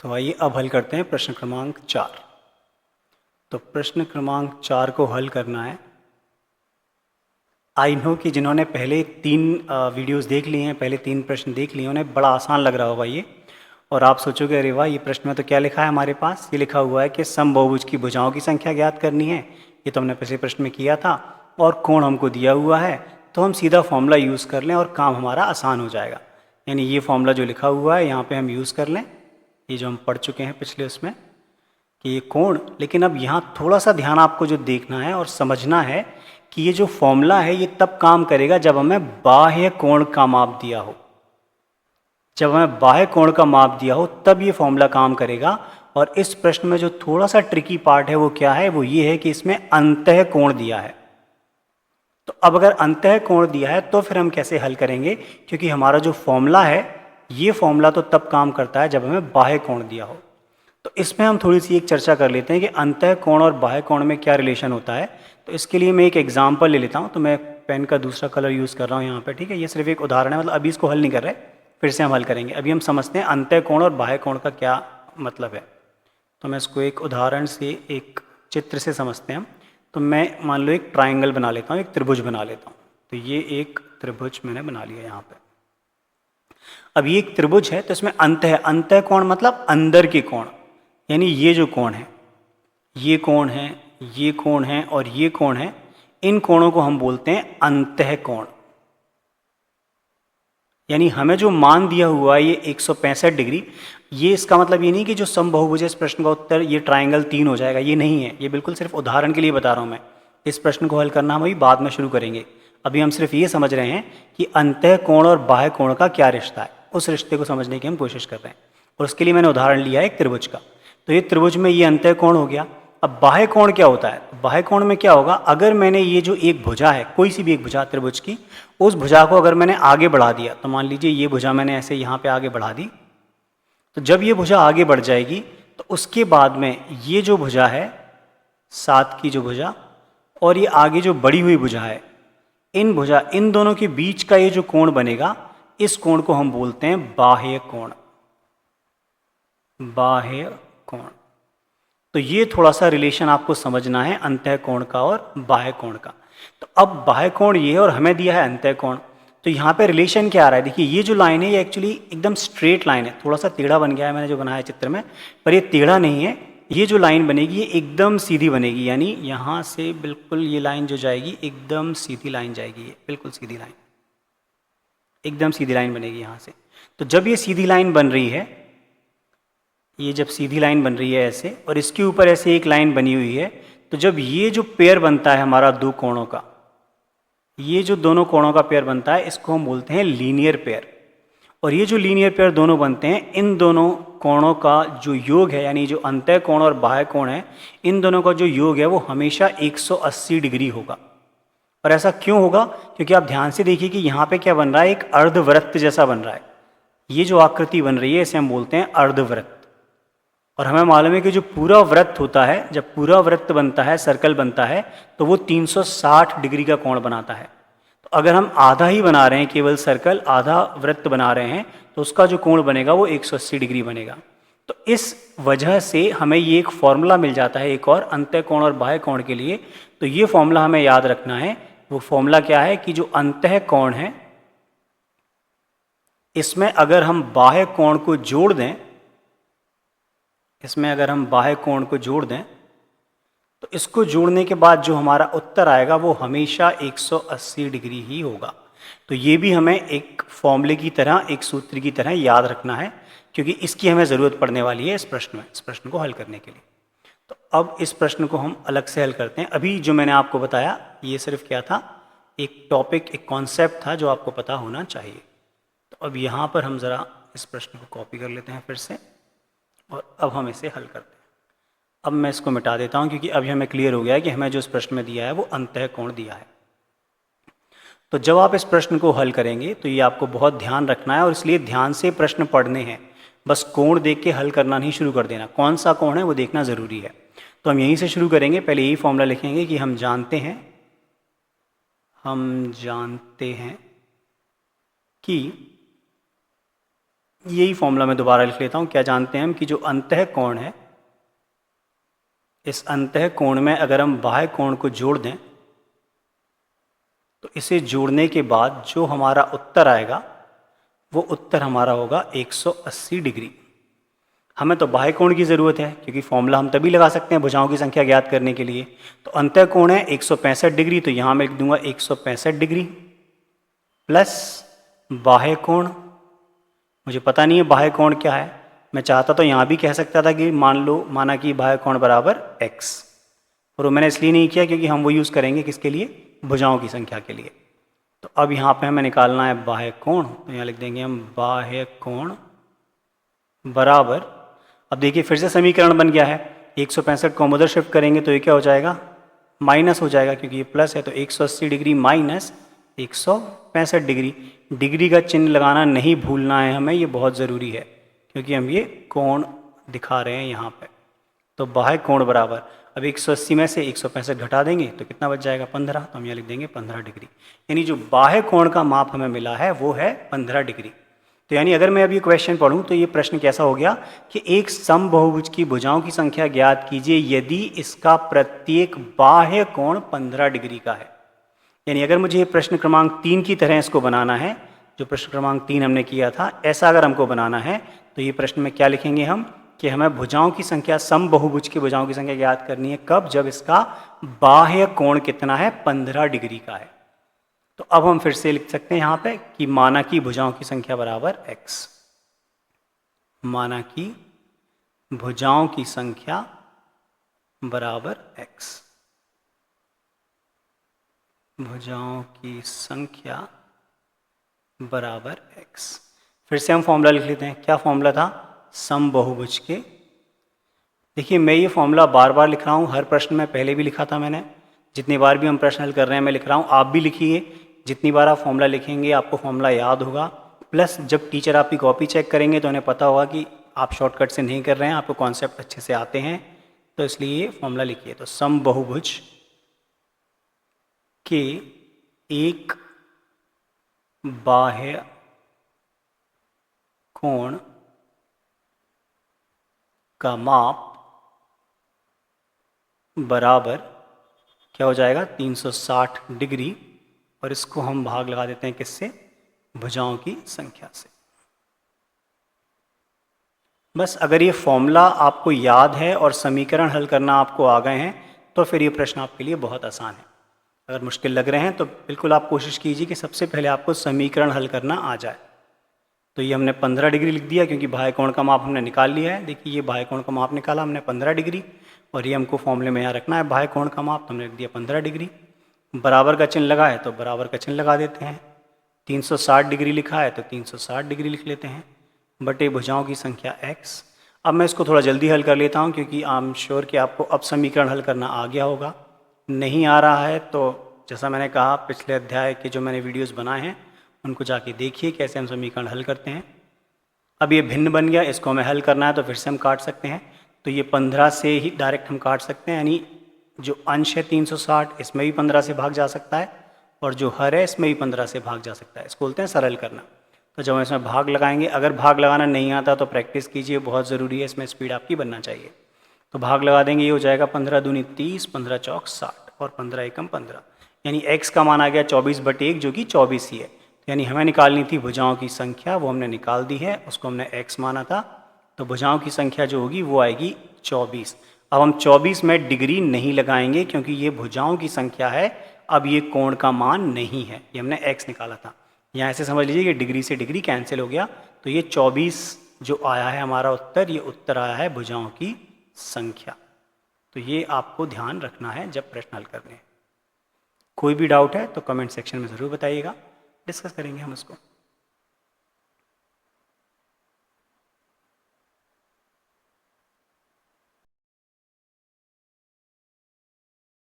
तो आइए अब हल करते हैं प्रश्न क्रमांक 4। तो प्रश्न क्रमांक 4 को हल करना है। आई नो कि जिन्होंने पहले 3 वीडियोस देख लिए हैं, पहले 3 प्रश्न देख लिए, उन्हें बड़ा आसान लग रहा होगा ये। और आप सोचोगे अरे वाह, ये प्रश्न में तो क्या लिखा है हमारे पास। ये लिखा हुआ है कि समबहुभुज की भुजाओं की संख्या ज्ञात करनी है। ये तो हमने पिछले प्रश्न में किया था। और कोण हमको दिया हुआ है, तो हम सीधा फॉर्मूला यूज़ कर लें और काम हमारा आसान हो जाएगा। यानी ये फॉर्मूला जो लिखा हुआ है यहाँ पे हम यूज़ कर लें, ये जो हम पढ़ चुके हैं पिछले उसमें कि ये कोण। लेकिन अब यहाँ थोड़ा सा ध्यान आपको जो देखना है और समझना है कि ये जो फॉर्मूला है ये तब काम करेगा जब हमें बाह्य कोण का माप दिया हो। जब हमें बाह्य कोण का माप दिया हो तब ये फॉर्मूला काम करेगा। और इस प्रश्न में जो थोड़ा सा ट्रिकी पार्ट है वो क्या है, वो ये है कि इसमें अंतः कोण दिया है। तो अब अगर अंतः कोण दिया है तो फिर हम कैसे हल करेंगे, क्योंकि हमारा जो फॉर्मूला है ये फॉर्मूला तो तब काम करता है जब हमें बाह्य कोण दिया हो। तो इसमें हम थोड़ी सी एक चर्चा कर लेते हैं कि अंतः कोण और बाह्य कोण में क्या रिलेशन होता है। तो इसके लिए मैं एक एग्जाम्पल ले लेता हूँ। तो मैं पेन का दूसरा कलर यूज़ कर रहा हूँ यहाँ पे, ठीक है। ये सिर्फ एक उदाहरण है, मतलब अभी इसको हल नहीं कर रहे, फिर से हम हल करेंगे। अभी हम समझते हैं अंतः कोण और बाह्य कोण का क्या मतलब है। तो मैं इसको एक उदाहरण से, एक चित्र से समझते हैं हम। तो मैं मान लो एक ट्राइंगल बना लेता हूँ, एक त्रिभुज बना लेता हूँ। तो ये एक त्रिभुज मैंने बना लिया यहाँ पे। अब ये एक त्रिभुज है तो इसमें अंतः कोण मतलब अंदर के कोण। यानी ये जो कोण है, ये कोण है, ये कोण है और ये कोण है, इन कोणों को हम बोलते हैं अंतः कोण। यानी हमें जो मान दिया हुआ है ये 165 डिग्री, ये इसका मतलब ये नहीं कि जो समबाहुभुज है इस प्रश्न का उत्तर ये ट्राइंगल 3 हो जाएगा, ये नहीं है। ये बिल्कुल सिर्फ उदाहरण के लिए बता रहा हूँ मैं। इस प्रश्न को हल करना हम अभी बाद में शुरू करेंगे। अभी हम सिर्फ ये समझ रहे हैं कि अंतः कोण और बाह्य कोण का क्या रिश्ता है, उस रिश्ते को समझने की हम कोशिश कर रहे हैं। और उसके लिए मैंने उदाहरण लिया है एक त्रिभुज का। तो ये त्रिभुज में ये अंतः कोण हो गया। अब बाह्य कोण क्या होता है, तो बाह्य कोण में क्या होगा, अगर मैंने ये जो एक भुजा है, कोई सी भी एक भुजा त्रिभुज की, उस भुजा को अगर मैंने आगे बढ़ा दिया, तो मान लीजिए ये भुजा मैंने ऐसे यहाँ पे आगे बढ़ा दी, तो जब ये भुजा आगे बढ़ जाएगी तो उसके बाद में ये जो भुजा है, 7 की जो भुजा और ये आगे जो बढ़ी हुई भुजा है, इन दोनों के बीच का ये जो कोण बनेगा, इस कोण को हम बोलते हैं बाह्य कोण। बाह्य कोण। तो ये थोड़ा सा रिलेशन आपको समझना है अंतः कोण का और बाह्य कोण का। तो अब बाह्य कोण ये है और हमें दिया है अंतः कोण। तो यहाँ पे रिलेशन क्या आ रहा है, देखिए ये जो लाइन है ये एक्चुअली एकदम स्ट्रेट लाइन है। थोड़ा सा टेढ़ा बन गया है मैंने जो बनाया चित्र में, पर ये टेढ़ा नहीं है। ये जो लाइन बनेगी ये एकदम सीधी बनेगी। यानी यहाँ से बिल्कुल ये लाइन जो जाएगी एकदम सीधी लाइन जाएगी, ये बिल्कुल सीधी लाइन, एकदम सीधी लाइन बनेगी यहाँ से। तो जब ये सीधी लाइन बन रही है, ये जब सीधी लाइन बन रही है ऐसे, और इसके ऊपर ऐसे एक लाइन बनी हुई है, तो जब ये जो पेयर बनता है हमारा दो कोणों का, ये जो दोनों कोणों का पेयर बनता है, इसको हम बोलते हैं लीनियर पेयर। और ये जो लीनियर पेयर दोनों बनते हैं, इन दोनों कोणों का जो योग है, यानी जो अंतः कोण और बाह्य कोण है, इन दोनों का जो योग है वो हमेशा 180 डिग्री होगा। और ऐसा क्यों होगा, क्योंकि आप ध्यान से देखिए कि यहाँ पे क्या बन रहा है, एक अर्धवृत्त जैसा बन रहा है। ये जो आकृति बन रही है इसे हम बोलते हैं अर्धवृत्त। और हमें मालूम है कि जो पूरा वृत्त होता है, जब पूरा वृत्त बनता है, सर्कल बनता है, तो वो 360 डिग्री का कोण बनाता है। तो अगर हम आधा ही बना रहे हैं, केवल सर्कल, आधा वृत्त बना रहे हैं, तो उसका जो कोण बनेगा वो 180 डिग्री बनेगा। तो इस वजह से हमें ये एक फॉर्मूला मिल जाता है एक और, अंतः कोण और बाह्य कोण के लिए। तो ये फॉर्मूला हमें याद रखना है। वो फॉर्मूला क्या है कि जो अंतः कोण है, इसमें अगर हम बाह्य कोण को जोड़ दें, इसमें अगर हम बाह्य कोण को जोड़ दें, तो इसको जोड़ने के बाद जो हमारा उत्तर आएगा वो हमेशा 180 डिग्री ही होगा। तो ये भी हमें एक फॉर्मूले की तरह, एक सूत्र की तरह याद रखना है, क्योंकि इसकी हमें ज़रूरत पड़ने वाली है इस प्रश्न में, इस प्रश्न को हल करने के लिए। तो अब इस प्रश्न को हम अलग से हल करते हैं। अभी जो मैंने आपको बताया ये सिर्फ क्या था, एक टॉपिक, एक कॉन्सेप्ट था जो आपको पता होना चाहिए। तो अब यहाँ पर हम ज़रा इस प्रश्न को कॉपी कर लेते हैं फिर से, और अब हम इसे हल करते हैं। अब मैं इसको मिटा देता हूँ, क्योंकि अभी हमें क्लियर हो गया है कि हमें जो इस प्रश्न में दिया है वो अंतः कोण दिया है। तो जब आप इस प्रश्न को हल करेंगे तो ये आपको बहुत ध्यान रखना है, और इसलिए ध्यान से प्रश्न पढ़ने हैं। बस कोण देख के हल करना नहीं शुरू कर देना, कौन सा कोण है वो देखना ज़रूरी है। तो हम यहीं से शुरू करेंगे। पहले यही फॉर्मूला लिखेंगे कि हम जानते हैं कि यही फॉर्मूला मैं दोबारा लिख लेता हूँ। क्या जानते हैं हम कि जो अंतः कोण है, इस अंतः कोण में अगर हम बाह्य कोण को जोड़ दें तो इसे जोड़ने के बाद जो हमारा उत्तर आएगा वो उत्तर हमारा होगा 180 डिग्री। हमें तो बाह्य कोण की ज़रूरत है क्योंकि फॉर्मूला हम तभी लगा सकते हैं भुजाओं की संख्या ज्ञात करने के लिए। तो अंतः कोण है 165 डिग्री, तो यहाँ मैं लिख दूंगा 165 डिग्री प्लस बाह्य कोण। मुझे पता नहीं है बाह्य कोण क्या है, मैं चाहता तो यहाँ भी कह सकता था कि माना कि बाह्य कोण बराबर x, और वो मैंने इसलिए नहीं किया क्योंकि हम वो यूज़ करेंगे किसके लिए, भुजाओं की संख्या के लिए। तो अब यहाँ पे हमें निकालना है बाह्य कोण, तो यहाँ लिख देंगे हम बाह्य कोण बराबर, अब देखिए फिर से समीकरण बन गया है, 165 को हम उधर शिफ्ट करेंगे तो ये क्या हो जाएगा, माइनस हो जाएगा क्योंकि ये प्लस है, तो 180 डिग्री माइनस 165 डिग्री। डिग्री का चिन्ह लगाना नहीं भूलना है हमें, ये बहुत ज़रूरी है क्योंकि हम ये कोण दिखा रहे हैं यहाँ पे। तो बाह्य कोण बराबर, अब 180 में से 165 घटा देंगे तो कितना बच जाएगा 15, तो हम यहाँ लिख देंगे 15 डिग्री। यानी जो बाह्य कोण का माप हमें मिला है वो है 15 डिग्री। तो यानी अगर मैं अभी क्वेश्चन पढ़ूं तो ये प्रश्न कैसा हो गया कि एक समबहुभुज की भुजाओं की संख्या ज्ञात कीजिए यदि इसका प्रत्येक बाह्य कोण 15 डिग्री का है। यानी अगर मुझे प्रश्न क्रमांक 3 की तरह इसको बनाना है, जो प्रश्न क्रमांक 3 हमने किया था, ऐसा अगर हमको बनाना है तो ये प्रश्न में क्या लिखेंगे हम कि हमें भुजाओं की संख्या, समबहुभुज की भुजाओं की संख्या ज्ञात करनी है कब, जब इसका बाह्य कोण कितना है, 15 डिग्री का है। तो अब हम फिर से लिख सकते हैं यहाँ पे कि माना की भुजाओं की संख्या बराबर x, माना की भुजाओं की संख्या बराबर x, भुजाओं की संख्या बराबर x। फिर से हम फॉर्मूला लिख लेते हैं। क्या फॉर्मूला था, समबहुभुज के, देखिए मैं ये फॉर्मूला बार बार लिख रहा हूँ, हर प्रश्न में पहले भी लिखा था मैंने, जितनी बार भी हम प्रश्न हल कर रहे हैं मैं लिख रहा हूँ, आप भी लिखिए, जितनी बार आप फॉर्मूला लिखेंगे आपको फॉर्मूला याद होगा। प्लस जब टीचर आपकी कॉपी चेक करेंगे तो उन्हें पता होगा कि आप शॉर्टकट से नहीं कर रहे हैं, आपको कॉन्सेप्ट अच्छे से आते हैं, तो इसलिए ये फॉर्मूला लिखिए। तो समबहुभुज के एक बाह्य कोण का माप बराबर क्या हो जाएगा, 360 डिग्री, और इसको हम भाग लगा देते हैं किससे, भुजाओं की संख्या से। बस अगर ये फॉर्मूला आपको याद है और समीकरण हल करना आपको आ गए हैं तो फिर ये प्रश्न आपके लिए बहुत आसान है। अगर मुश्किल लग रहे हैं तो बिल्कुल आप कोशिश कीजिए कि सबसे पहले आपको समीकरण हल करना आ जाए। तो ये हमने 15 डिग्री लिख दिया क्योंकि बाह्य कोण का माप हमने निकाल लिया है। देखिए ये बाह्य कोण का माप निकाला हमने 15 डिग्री, और ये हमको फॉर्मूले में यहाँ रखना है बाह्य कोण का माप, तो हमने लिख दिया 15 डिग्री। बराबर का चिन्ह लगा है तो बराबर का चिन्ह लगा देते हैं, 360 डिग्री लिखा है तो 360 डिग्री लिख लेते हैं, बटे भुजाओं की संख्या x। अब मैं इसको थोड़ा जल्दी हल कर लेता हूँ क्योंकि आई एम श्योर कि आपको अब समीकरण हल करना आ गया होगा। नहीं आ रहा है तो जैसा मैंने कहा पिछले अध्याय के जो मैंने वीडियोस बनाए हैं उनको जाके देखिए कैसे हम समीकरण हल करते हैं। अब ये भिन्न बन गया, इसको हमें हल करना है तो फिर से हम काट सकते हैं। तो ये 15 से ही डायरेक्ट हम काट सकते हैं, यानी जो अंश है 360 इसमें भी 15 से भाग जा सकता है, और जो हर है इसमें भी 15 से भाग जा सकता है। इसको बोलते हैं सरल करना। तो जब हम इसमें भाग लगाएंगे, अगर भाग लगाना नहीं आता तो प्रैक्टिस कीजिए, बहुत ज़रूरी है, इसमें स्पीड आपकी बनना चाहिए। तो भाग लगा देंगे, ये हो जाएगा 15 दूनी 30, 15 चौक 60 और 15 एकम 15, यानी x का मान आ गया 24/1 जो कि 24 ही है। यानी हमें निकालनी थी भुजाओं की संख्या, वो हमने निकाल दी है, उसको हमने x माना था, तो भुजाओं की संख्या जो होगी वो आएगी 24। अब हम 24 में डिग्री नहीं लगाएंगे क्योंकि ये भुजाओं की संख्या है, अब ये कोण का मान नहीं है, ये हमने x निकाला था। यहाँ ऐसे समझ लीजिए कि डिग्री से डिग्री कैंसिल हो गया, तो ये 24 जो आया है हमारा उत्तर, ये उत्तर आया है भुजाओं की संख्या। तो ये आपको ध्यान रखना है जब प्रश्न हल करने हैं। कोई भी डाउट है तो कमेंट सेक्शन में ज़रूर बताइएगा, डिस्कस करेंगे हम उसको।